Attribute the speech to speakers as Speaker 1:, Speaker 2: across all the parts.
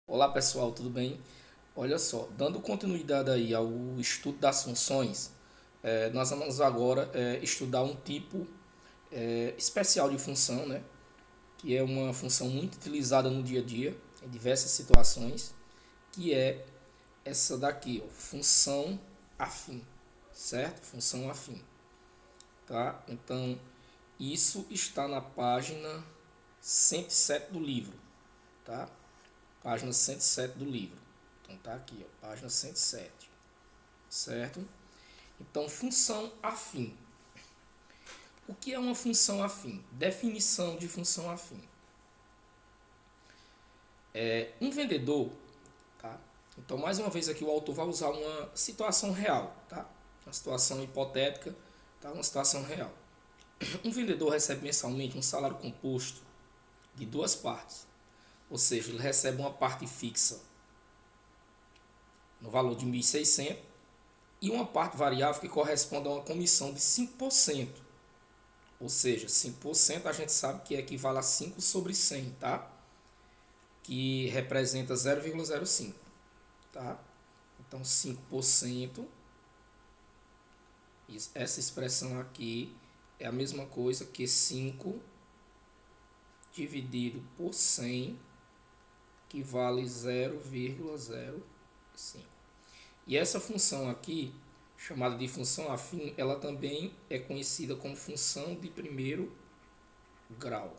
Speaker 1: Olá pessoal, tudo bem? Olha só, dando continuidade aí ao estudo das funções, nós vamos agora estudar um tipo especial de função, né? Que é uma função muito utilizada no dia a dia, em diversas situações, que é essa daqui, ó, função afim, certo? Função afim, tá? Então, isso está na página 107 do livro, tá? Página 107 do livro. Então tá aqui, ó, página 107, certo? Então, função afim. O que é uma função afim? Definição de função afim. Um vendedor, tá? Então, mais uma vez aqui o autor vai usar uma situação real, tá? Uma situação hipotética, tá? Uma situação real. Um vendedor recebe mensalmente um salário composto de duas partes. Ou seja, ele recebe uma parte fixa no valor de 1.600 e uma parte variável que corresponde a uma comissão de 5%. Ou seja, 5% a gente sabe que equivale a 5 sobre 100, tá? Que representa 0,05, tá? Então, 5%, essa expressão aqui é a mesma coisa que 5 dividido por 100, que vale 0,05. E essa função aqui, chamada de função afim, ela também é conhecida como função de primeiro grau.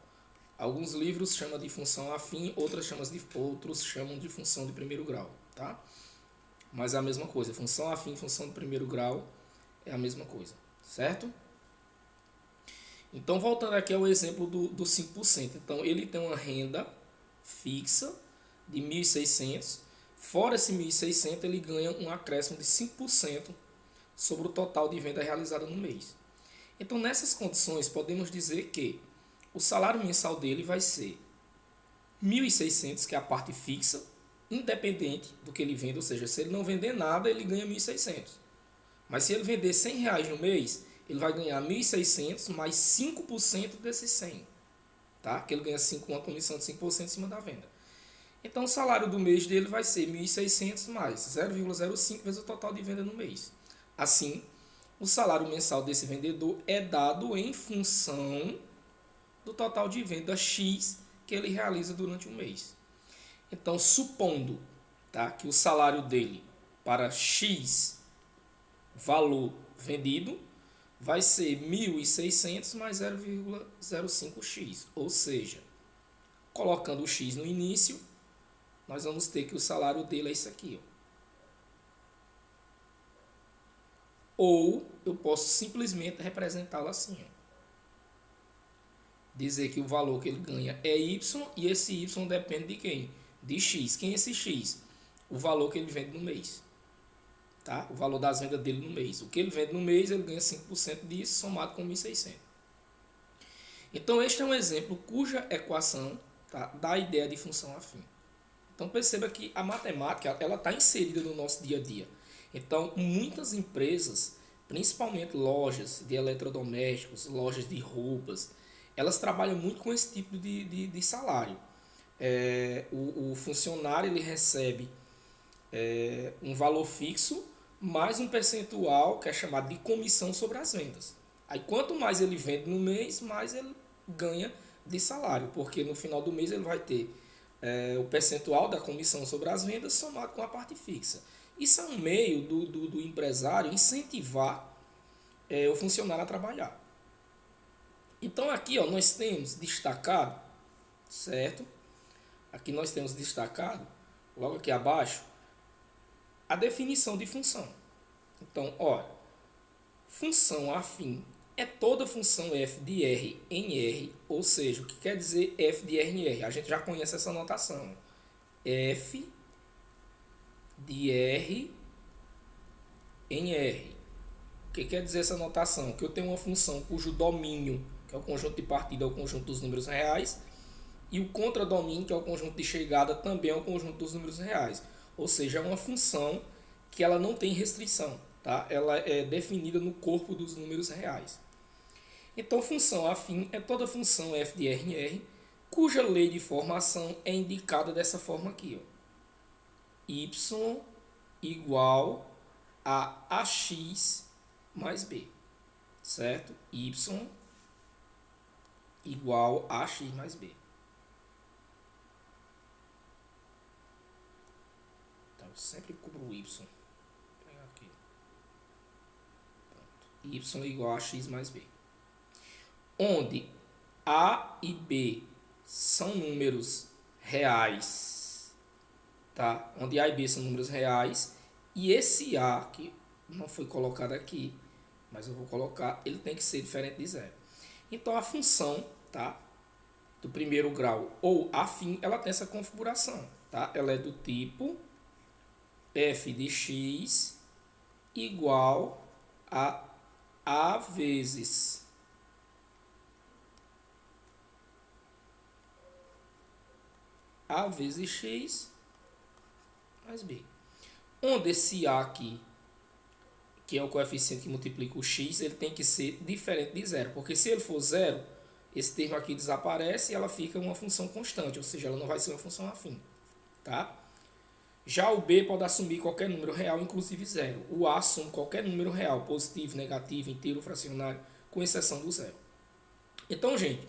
Speaker 1: Alguns livros chamam de função afim, outros chamam de função de primeiro grau, tá? Mas é a mesma coisa, função afim e função de primeiro grau é a mesma coisa, certo? Então, voltando aqui ao exemplo do 5%. Então, ele tem uma renda fixa de 1.600. Fora esse 1.600, ele ganha um acréscimo de 5% sobre o total de venda realizada no mês. Então, nessas condições, podemos dizer que o salário mensal dele vai ser 1.600, que é a parte fixa, independente do que ele vende, ou seja, se ele não vender nada, ele ganha 1.600. Mas se ele vender R$ 100 no mês, ele vai ganhar 1.600 mais 5% desses 100, tá? Que ele ganha uma comissão de 5% em cima da venda. Então, o salário do mês dele vai ser 1.600 mais 0,05 vezes o total de venda no mês. Assim, o salário mensal desse vendedor é dado em função do total de venda X que ele realiza durante o mês. Então, supondo, tá, que o salário dele para X valor vendido vai ser 1.600 mais 0,05x. Ou seja, colocando o x no início, nós vamos ter que o salário dele é isso aqui. Ó. Ou eu posso simplesmente representá-lo assim. Ó. Dizer que o valor que ele ganha é y e esse y depende de quem? De x. Quem é esse x? O valor que ele vende no mês. Tá? O valor das vendas dele no mês. O que ele vende no mês, ele ganha 5% disso somado com 1.600. Então, este é um exemplo cuja equação, tá, dá a ideia de função afim. Então, perceba que a matemática ela está inserida no nosso dia a dia. Então, muitas empresas, principalmente lojas de eletrodomésticos, lojas de roupas, elas trabalham muito com esse tipo de salário. O funcionário ele recebe um valor fixo mais um percentual que é chamado de comissão sobre as vendas. Aí quanto mais ele vende no mês, mais ele ganha de salário, porque no final do mês ele vai ter o percentual da comissão sobre as vendas somado com a parte fixa. Isso é um meio do empresário incentivar o funcionário a trabalhar. Então aqui ó, nós temos destacado, certo? Aqui nós temos destacado, logo aqui abaixo, a definição de função. Então, olha, função afim é toda função f de R em R, ou seja, o que quer dizer f de R em R? A gente já conhece essa notação. F de R em R. O que quer dizer essa notação? Que eu tenho uma função cujo domínio, que é o conjunto de partida, é o conjunto dos números reais, e o contradomínio, que é o conjunto de chegada, também é o conjunto dos números reais. Ou seja, é uma função que ela não tem restrição, tá? Ela é definida no corpo dos números reais. Então, função afim é toda função f de R em R, cuja lei de formação é indicada dessa forma aqui. Ó. y igual a ax mais b, certo? Y igual a ax mais b. Então, eu sempre cubro o y. Vou pegar aqui. Pronto. Y igual a x mais b. Onde a e b são números reais, tá? Onde a e b são números reais, e esse a, que não foi colocado aqui, mas eu vou colocar, ele tem que ser diferente de zero. Então, a função, tá, do primeiro grau ou afim, ela tem essa configuração, tá? Ela é do tipo f de x igual a vezes a vezes x mais b. Onde esse a aqui, que é o coeficiente que multiplica o x, ele tem que ser diferente de zero. Porque se ele for zero, esse termo aqui desaparece e ela fica uma função constante, ou seja, ela não vai ser uma função afim. Tá? Já o b pode assumir qualquer número real, inclusive zero. O a assume qualquer número real, positivo, negativo, inteiro, fracionário, com exceção do zero. Então, gente,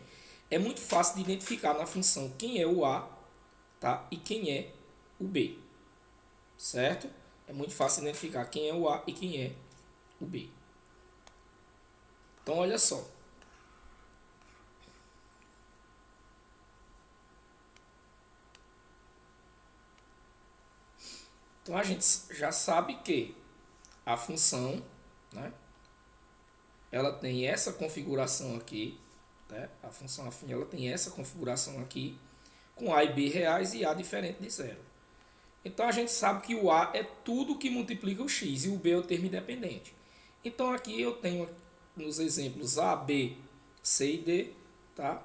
Speaker 1: é muito fácil de identificar na função quem é o a, tá? E quem é o b. Certo? É muito fácil identificar quem é o a e quem é o b. Então, olha só. Então, a gente já sabe que a função, né, ela tem essa configuração aqui, né? A função afim, ela tem essa configuração aqui, com a e b reais e a diferente de zero. Então, a gente sabe que o a é tudo que multiplica o x e o b é o termo independente. Então, aqui eu tenho nos exemplos a, b, c e d, tá?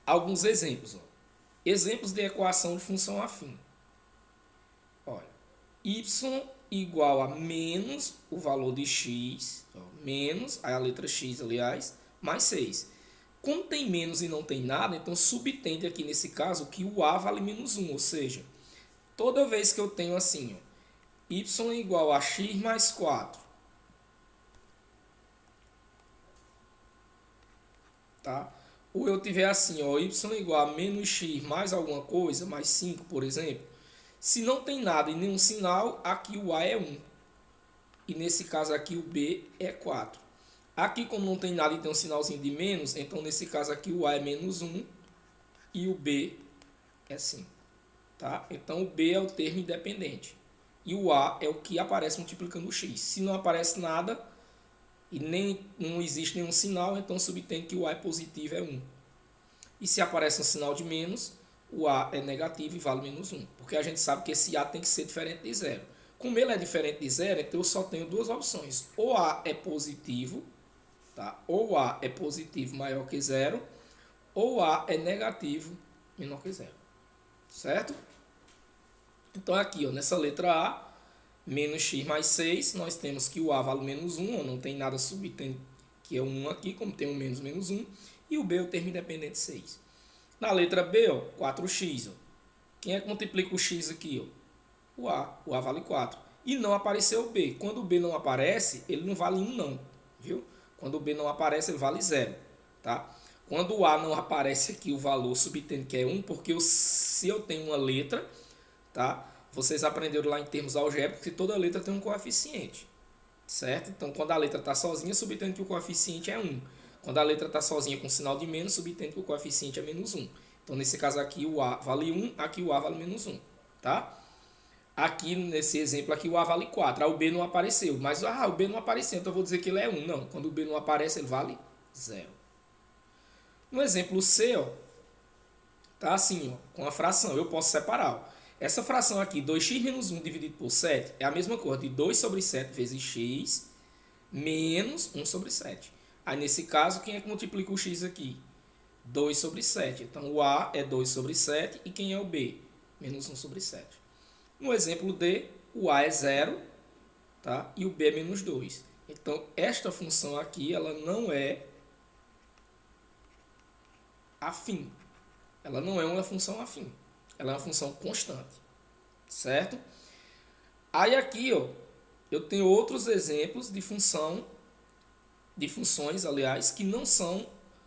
Speaker 1: Alguns exemplos, ó. Exemplos de equação de função afim. Olha, y igual a menos o valor de x, ó, menos a letra x, aliás, mais 6. Como tem menos e não tem nada, então subtende aqui nesse caso que o a vale menos 1, ou seja, toda vez que eu tenho assim, ó, y igual a x mais 4, tá? Ou eu tiver assim, ó, y igual a menos x mais alguma coisa, mais 5, por exemplo. Se não tem nada e nenhum sinal, aqui o a é 1. E nesse caso aqui o b é 4. Aqui, como não tem nada e tem um sinalzinho de menos, então nesse caso aqui o a é menos 1 e o b é 5. Tá? Então o b é o termo independente. E o a é o que aparece multiplicando o x. Se não aparece nada e nem não existe nenhum sinal, então subtende que o a é positivo, é 1. E se aparece um sinal de menos, o a é negativo e vale menos 1. Porque a gente sabe que esse a tem que ser diferente de zero. Como ele é diferente de zero, então eu só tenho duas opções. Ou a é positivo, tá? Ou a é positivo maior que zero, ou a é negativo menor que zero. Certo? Então aqui, ó, nessa letra A, menos x mais 6, nós temos que o a vale menos 1, ó, não tem nada subtendo que é 1 aqui, como tem um menos, menos 1, e o b é o termo independente 6. Na letra B, ó, 4x, ó. Quem é que multiplica o x aqui? Ó? O a vale 4. E não apareceu o b. Quando o b não aparece, ele não vale 1 não, viu? Quando o b não aparece, ele vale 0, tá? Quando o a não aparece aqui, o valor subtende que é 1, porque se eu tenho uma letra, tá? Vocês aprenderam lá em termos algébricos que toda letra tem um coeficiente, certo? Então, quando a letra está sozinha, subtende que o coeficiente é 1. Quando a letra está sozinha com sinal de menos, subtende que o coeficiente é menos 1. Então, nesse caso aqui, o a vale 1, aqui o a vale menos 1, tá? Aqui, nesse exemplo aqui, o a vale 4. O b não apareceu, mas o b não apareceu, então eu vou dizer que ele é 1. Não, quando o b não aparece, ele vale 0. No exemplo C, ó, tá assim, ó, com a fração, eu posso separar, ó. Essa fração aqui, 2x menos 1 dividido por 7, é a mesma coisa de 2 sobre 7 vezes x menos 1 sobre 7. Aí, nesse caso, quem é que multiplica o x aqui? 2 sobre 7. Então, o a é 2 sobre 7 e quem é o b? Menos 1 sobre 7. No exemplo D, o a é 0, tá? E o b é menos 2. Então, esta função aqui, ela não é afim. ela não é uma função afim. Ela é uma função constante, certo? Aí aqui, ó, eu tenho outros exemplos de funções, aliás, que não são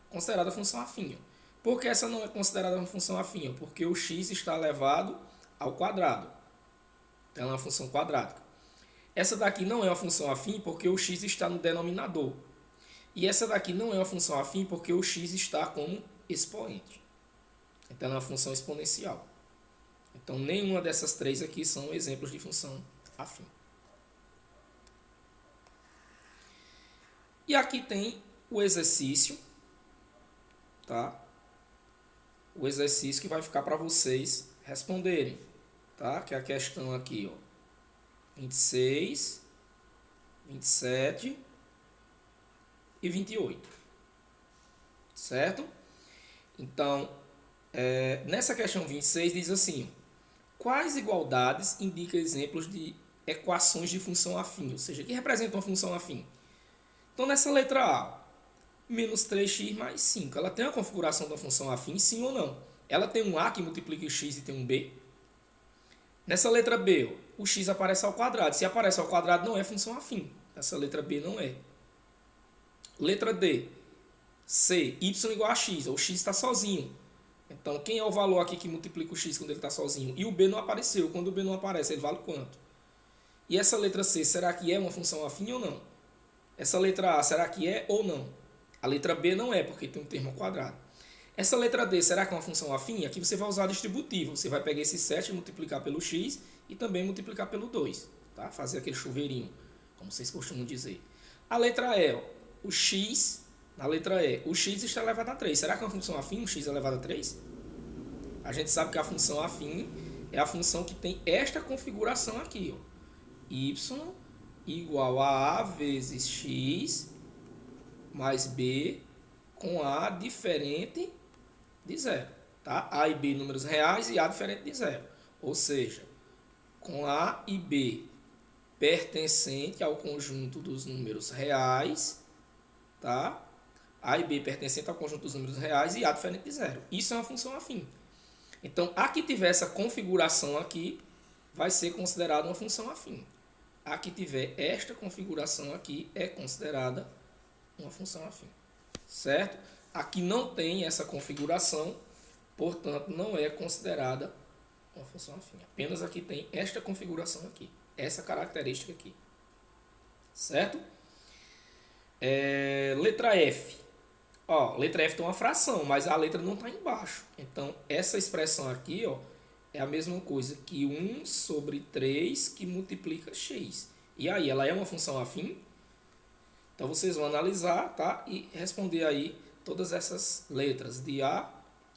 Speaker 1: consideradas função afim. Por que essa não é considerada uma função afim? Porque o x está elevado ao quadrado. Então, ela é uma função quadrática. Essa daqui não é uma função afim porque o x está no denominador. E essa daqui não é uma função afim porque o x está como expoente. Então, ela é uma função exponencial. Então, nenhuma dessas três aqui são exemplos de função afim. E aqui tem o exercício, tá? O exercício que vai ficar para vocês responderem, tá? Que é a questão aqui, ó. 26, 27 e 28. Certo? Então, nessa questão 26 diz assim: quais igualdades indicam exemplos de equações de função afim? Ou seja, que representam uma função afim? Então, nessa letra A, menos 3x mais 5, ela tem a configuração da função afim, sim ou não? Ela tem um A que multiplica o x e tem um B? Nessa letra B, o x aparece ao quadrado. Se aparece ao quadrado, não é função afim. Essa letra B não é. Letra D, C, y igual a x. O x está sozinho. Então, quem é o valor aqui que multiplica o x quando ele está sozinho? E o B não apareceu. Quando o B não aparece, ele vale quanto? E essa letra C, será que é uma função afim ou não? Essa letra A, será que é ou não? A letra B não é, porque tem um termo ao quadrado. Essa letra D, será que é uma função afim? Aqui você vai usar distributivo. Você vai pegar esse 7 e multiplicar pelo x e também multiplicar pelo 2. Tá? Fazer aquele chuveirinho, como vocês costumam dizer. A letra E, ó, o x, na letra E, o x está elevado a 3. Será que é uma função afim, o x elevado a 3? A gente sabe que a função afim é a função que tem esta configuração aqui, ó. Y igual a A vezes x mais B com A diferente de zero. Tá? A e B números reais e A diferente de zero. Ou seja, com A e B pertencente ao conjunto dos números reais, tá? A e B pertencente ao conjunto dos números reais e A diferente de zero. Isso é uma função afim. Então, a que tiver essa configuração aqui vai ser considerada uma função afim. A que tiver esta configuração aqui é considerada uma função afim. Certo? Aqui não tem essa configuração, portanto, não é considerada uma função afim. Apenas aqui tem esta configuração aqui, essa característica aqui. Certo? Letra F. Ó, letra F tem uma fração, mas a letra não está embaixo. Então, essa expressão aqui, ó, é a mesma coisa que 1 sobre 3 que multiplica x. E aí, ela é uma função afim? Então, vocês vão analisar, tá? E responder aí todas essas letras, de A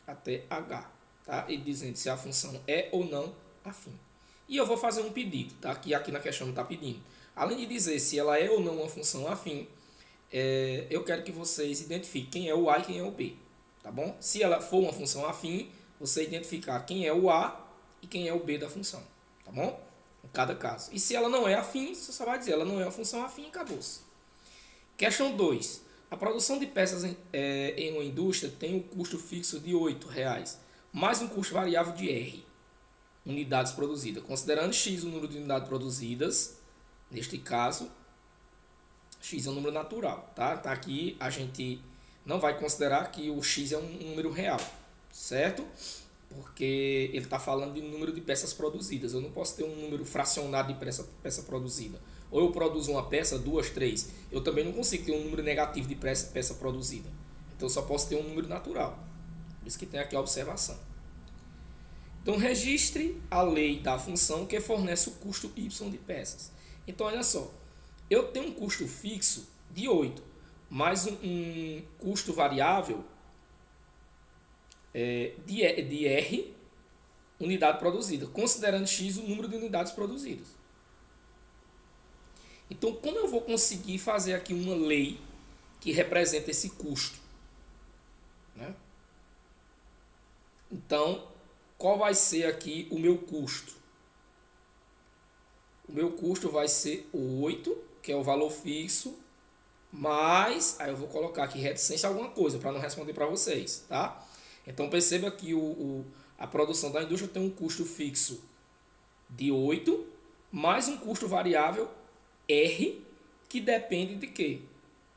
Speaker 1: até H, tá? E dizendo se a função é ou não afim. E eu vou fazer um pedido, tá? Que aqui na questão não está pedindo. Além de dizer se ela é ou não uma função afim, eu quero que vocês identifiquem quem é o A e quem é o B, tá bom? Se ela for uma função afim, você identificar quem é o A e quem é o B da função, tá bom? Em cada caso. E se ela não é afim, você só vai dizer ela não é uma função afim e acabou-se. Questão 2. A produção de peças em uma indústria tem um custo fixo de R$ 8,00, mais um custo variável de R, unidades produzidas. Considerando X o número de unidades produzidas, neste caso, X é um número natural, tá? Tá aqui a gente não vai considerar que o X é um número real, certo? Porque ele está falando de número de peças produzidas. Eu não posso ter um número fracionado de peça produzida. Ou eu produzo uma peça, 2, 3. Eu também não consigo ter um número negativo de peça produzida. Então eu só posso ter um número natural. Por isso que tem aqui a observação. Então registre a lei da função que fornece o custo y de peças. Então olha só. Eu tenho um custo fixo de 8, mais um custo variável de R, unidade produzida, considerando X o número de unidades produzidas. Então, como eu vou conseguir fazer aqui uma lei que representa esse custo? Né? Então, qual vai ser aqui o meu custo? O meu custo vai ser 8, que é o valor fixo, mais, aí eu vou colocar aqui reticência a alguma coisa, para não responder para vocês, tá? Então perceba que a produção da indústria tem um custo fixo de 8, mais um custo variável R, que depende de quê?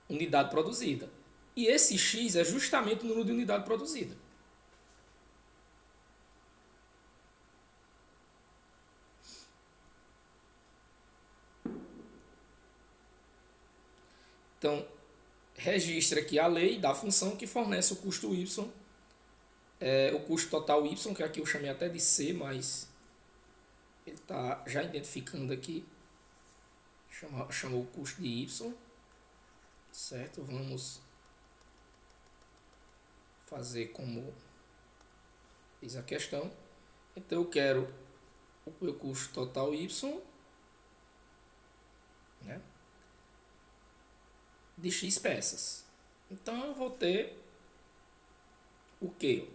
Speaker 1: Unidade produzida. E esse X é justamente o número de unidade produzida. Então, registre aqui a lei da função que fornece o custo Y, o custo total Y, que aqui eu chamei até de C, mas ele está já identificando aqui, chamou o custo de Y, certo? Vamos fazer como diz a questão. Então eu quero o meu custo total Y, né, de X peças. Então eu vou ter o que?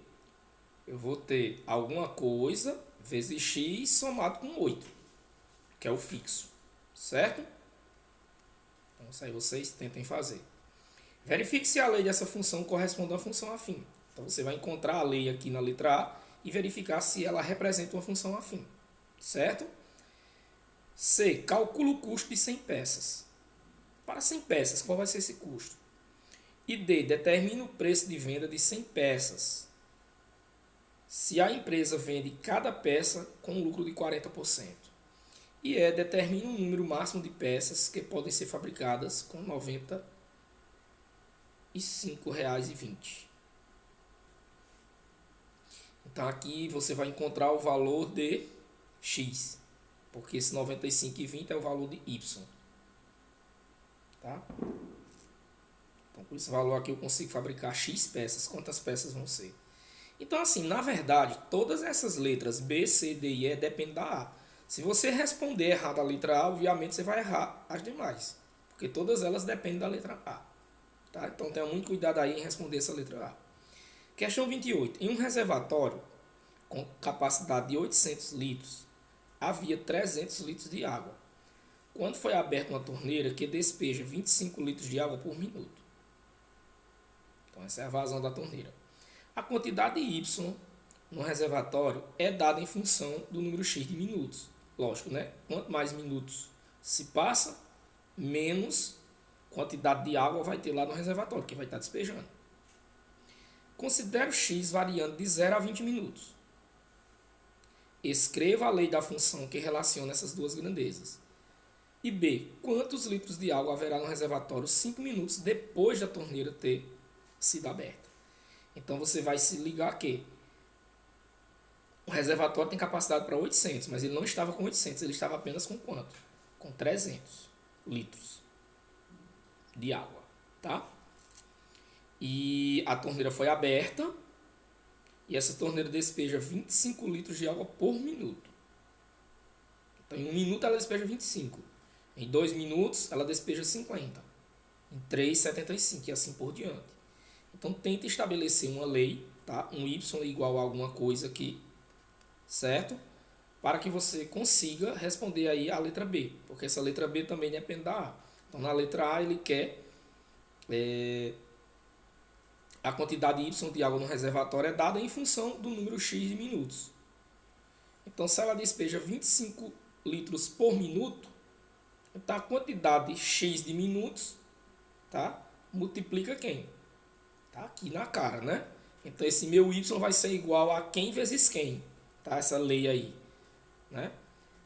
Speaker 1: Eu vou ter alguma coisa vezes X somado com 8, que é o fixo, certo? Então isso aí vocês tentem fazer. Verifique se a lei dessa função corresponde à função afim. Então você vai encontrar a lei aqui na letra A e verificar se ela representa uma função afim, certo? C. Calcula o custo de 100 peças. Para 100 peças, qual vai ser esse custo? E D. Determina o preço de venda de 100 peças se a empresa vende cada peça com lucro de 40%. E E. Determina o número máximo de peças que podem ser fabricadas com R$ 95,20. Então aqui você vai encontrar o valor de X, porque esse 95,20 é o valor de Y. Tá? Então com esse valor aqui eu consigo fabricar X peças. Quantas peças vão ser? Então assim, na verdade, todas essas letras B, C, D e E dependem da A. Se você responder errado a letra A, obviamente você vai errar as demais, porque todas elas dependem da letra A. Tá? Então tenha muito cuidado aí em responder essa letra A. Questão 28. Em um reservatório com capacidade de 800 litros, havia 300 litros de água. Quando foi aberta uma torneira que despeja 25 litros de água por minuto. Então essa é a vazão da torneira. A quantidade Y no reservatório é dada em função do número X de minutos. Lógico, né? Quanto mais minutos se passa, menos quantidade de água vai ter lá no reservatório, que vai estar despejando. Considere o X variando de 0 a 20 minutos. Escreva a lei da função que relaciona essas duas grandezas. E B. Quantos litros de água haverá no reservatório 5 minutos depois da torneira ter sido aberta? Então você vai se ligar que o reservatório tem capacidade para 800, mas ele não estava com 800, ele estava apenas com quanto? Com 300 litros de água, tá? E a torneira foi aberta e essa torneira despeja 25 litros de água por minuto. Então em 1 minuto ela despeja 25. Em 2 minutos ela despeja 50. Em 3, 75 e assim por diante. Então tenta estabelecer uma lei, tá? Um Y igual a alguma coisa aqui, certo? Para que você consiga responder aí a letra B, porque essa letra B também depende da A. Então na letra A ele quer a quantidade Y de água no reservatório é dada em função do número X de minutos. Então se ela despeja 25 litros por minuto, então a quantidade X de minutos, tá? Multiplica quem? Tá aqui na cara, né? Então esse meu Y vai ser igual a quem vezes quem, tá? Essa lei aí, né?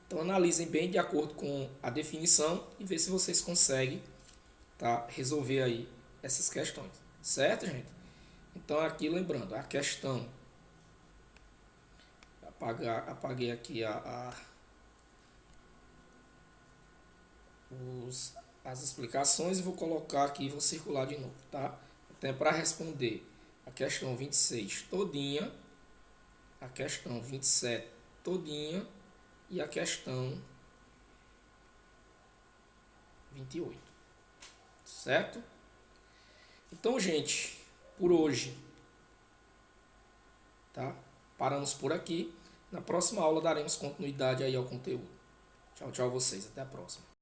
Speaker 1: Então analisem bem de acordo com a definição e vê se vocês conseguem, tá, resolver aí essas questões, certo, gente? Então aqui lembrando, a questão, apaguei aqui as explicações e vou colocar aqui, vou circular de novo, tá? Então é para responder a questão 26 todinha, a questão 27 todinha e a questão 28, certo? Então, gente, por hoje, tá? Paramos por aqui. Na próxima aula daremos continuidade aí ao conteúdo. Tchau, tchau a vocês. Até a próxima.